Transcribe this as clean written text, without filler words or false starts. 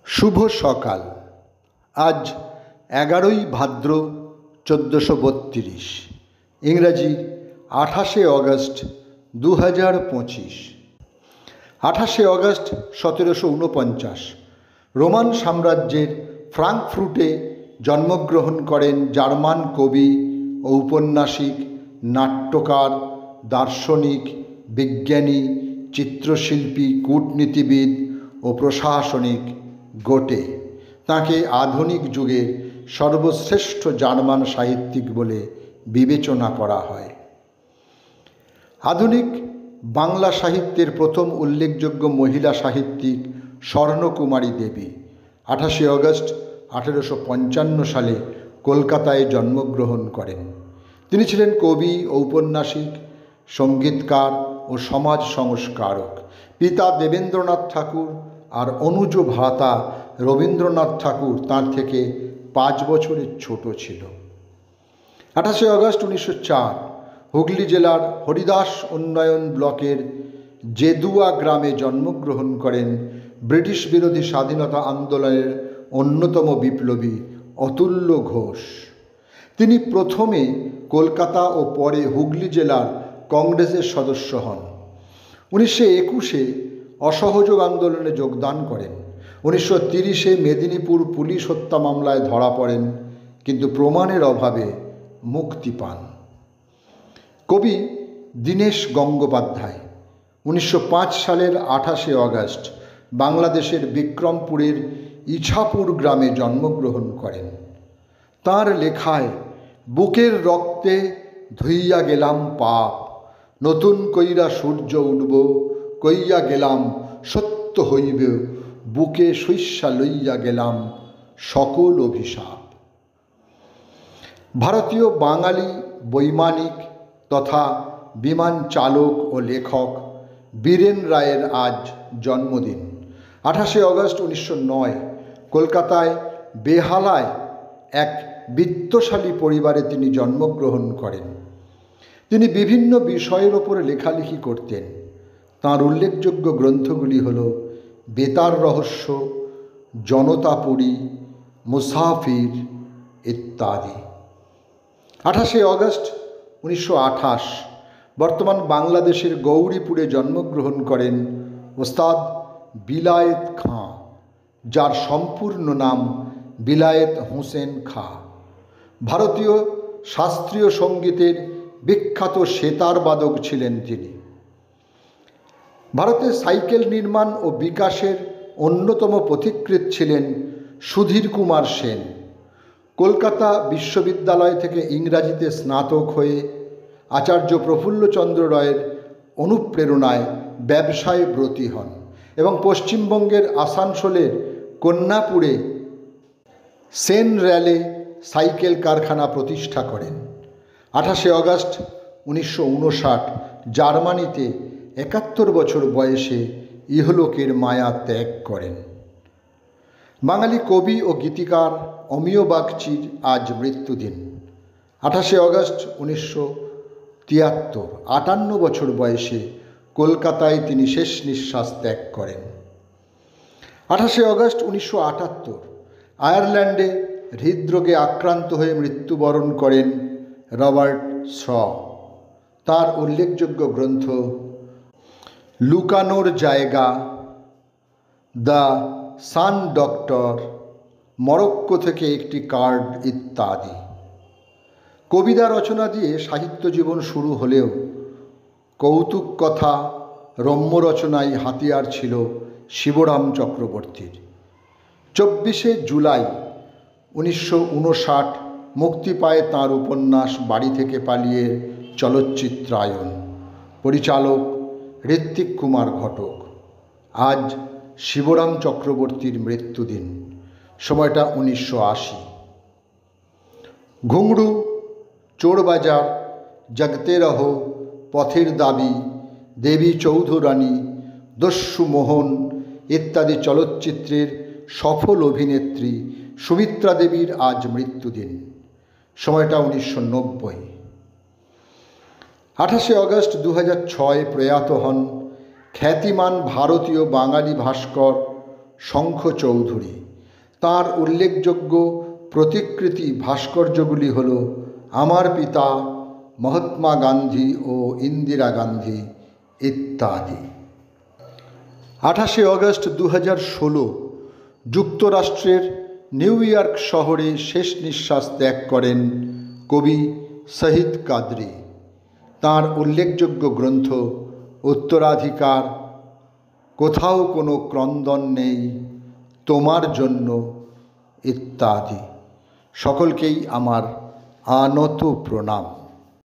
শুভ সকাল। আজ 11ই ভাদ্র 1432, ইংরাজি 28শে অগস্ট 2025। 28শে অগস্ট 1749 রোমান সাম্রাজ্যের ফ্রাঙ্কফুর্টে জন্মগ্রহণ করেন জার্মান কবি ও উপন্যাসিক, নাট্যকার, দার্শনিক, বিজ্ঞানী, চিত্রশিল্পী, কূটনীতিবিদ ও প্রশাসনিক গোটে। তাঁকে আধুনিক যুগের সর্বশ্রেষ্ঠ জার্মান সাহিত্যিক বলে বিবেচনা করা হয়। আধুনিক বাংলা সাহিত্যের প্রথম উল্লেখযোগ্য মহিলা সাহিত্যিক স্বর্ণকুমারী দেবী 28শে অগস্ট 1855 সালে কলকাতায় জন্মগ্রহণ করেন। তিনি ছিলেন কবি, ঔপন্যাসিক, সঙ্গীতকার ও সমাজ সংস্কারক। পিতা দেবেন্দ্রনাথ ঠাকুর আর অনুজ ভ্রাতা রবীন্দ্রনাথ ঠাকুর তাঁর থেকে 5 বছরের ছোট ছিল। 28শে অগস্ট 1904 হুগলি জেলার হরিদাস উন্নয়ন ব্লকের জেদুয়া গ্রামে জন্মগ্রহণ করেন ব্রিটিশ বিরোধী স্বাধীনতা আন্দোলনের অন্যতম বিপ্লবী অতুল্য ঘোষ। তিনি প্রথমে কলকাতা ও পরে হুগলি জেলার কংগ্রেসের সদস্য হন। 1921-এ অসহযোগ আন্দোলনে যোগদান করেন। 1930-এ মেদিনীপুর পুলিশ হত্যা মামলায় ধরা পড়েন, কিন্তু প্রমাণের অভাবে মুক্তি পান। কবি দীনেশ গঙ্গোপাধ্যায় 1905 সালের 28শে অগস্ট বাংলাদেশের বিক্রমপুরের ইছাপুর গ্রামে জন্মগ্রহণ করেন। তাঁর লেখায় বুকের রক্তে ধুইয়া গেলাম পাপ, নতুন কইরা সূর্য উঠব, কইয়া গেলাম সত্য হইবে, বুকে শস্যা লইয়া গেলাম সকল অভিশাপ। ভারতীয় বাঙালি বৈমানিক তথা বিমান চালক ও লেখক বীরেন রায়ের আজ জন্মদিন। 28শে অগস্ট 1909 কলকাতায় বেহালায় এক বিত্তশালী পরিবারে তিনি জন্মগ্রহণ করেন। তিনি বিভিন্ন বিষয়ের ওপরে লেখালেখি করতেন। তাঁর উল্লেখযোগ্য গ্রন্থগুলি হল বেতার রহস্য, জনতাপুরী, মুসাফির ইত্যাদি। 28শে অগস্ট 1928 বর্তমান বাংলাদেশের গৌরীপুরে জন্মগ্রহণ করেন ওস্তাদ বিলায়েত খাঁ, যার সম্পূর্ণ নাম বিলায়েত হোসেন খাঁ। ভারতীয় শাস্ত্রীয় সঙ্গীতের বিখ্যাত সেতার বাদক ছিলেন তিনি। ভারতে সাইকেল নির্মাণ ও বিকাশের অন্যতম পথিকৃৎ ছিলেন সুধীর কুমার সেন। কলকাতা বিশ্ববিদ্যালয় থেকে ইংরাজিতে স্নাতক হয়ে আচার্য প্রফুল্লচন্দ্র রায়ের অনুপ্রেরণায় ব্যবসায় ব্রতী হন এবং পশ্চিমবঙ্গের আসানসোলের কন্যাপুরে সেন র্যালে সাইকেল কারখানা প্রতিষ্ঠা করেন। 28শে অগস্ট 1959 জার্মানিতে 71 বছর বয়সে ইহলোকের মায়া ত্যাগ করেন। বাঙালি কবি ও গীতিকার অমিয় বাগচির আজ মৃত্যুদিন। 28শে অগস্ট 1973 58 বছর বয়সে কলকাতায় তিনি শেষ নিঃশ্বাস ত্যাগ করেন। 28শে অগস্ট 1978 আয়ারল্যান্ডে হৃদরোগে আক্রান্ত হয়ে মৃত্যুবরণ করেন রবার্ট শ। তার উল্লেখযোগ্য গ্রন্থ লুকানোর জায়গা, দ্য সান ডক্টর, মরক্কো থেকে একটি কার্ড ইত্যাদি। কবিতা রচনা দিয়ে সাহিত্য জীবন শুরু হলেও কৌতুক কথা, রম্য রচনায় হাতিয়ার ছিল শিবরাম চক্রবর্তীর। 24শে জুলাই 1959 মুক্তি পায় তাঁর উপন্যাস বাড়ি থেকে পালিয়ে চলচ্চিত্রায়ন। পরিচালক ঋত্বিক কুমার ঘটক। আজ শিবরাম চক্রবর্তীর মৃত্যুদিন। সময়টা 1980। ঘুঙরু, চোরবাজার, জাগতে রহো, পথের দাবি, দেবী চৌধুরানী, দস্যু মোহন ইত্যাদি চলচ্চিত্রের সফল অভিনেত্রী সুমিত্রা দেবীর আজ মৃত্যুদিন। সময়টা 1990। 28শে অগস্ট 2006 প্রয়াত হন খ্যাতিমান ভারতীয় বাঙালি ভাস্কর শঙ্খ চৌধুরী। তাঁর উল্লেখযোগ্য প্রতিকৃতি ভাস্কর্যগুলি হল আমার পিতা মহাত্মা গান্ধী ও ইন্দিরা গান্ধী ইত্যাদি। 28শে অগস্ট 2016 যুক্তরাষ্ট্রের নিউ ইয়র্ক শহরে শেষ নিঃশ্বাস ত্যাগ করেন কবি শহীদ কাদরী। তাঁর উল্লেখযোগ্য গ্রন্থ উত্তরাধিকার, কোথাও কোনো ক্রন্দন নেই, তোমার জন্য ইত্যাদি। সকলকেই আমার আনত প্রণাম।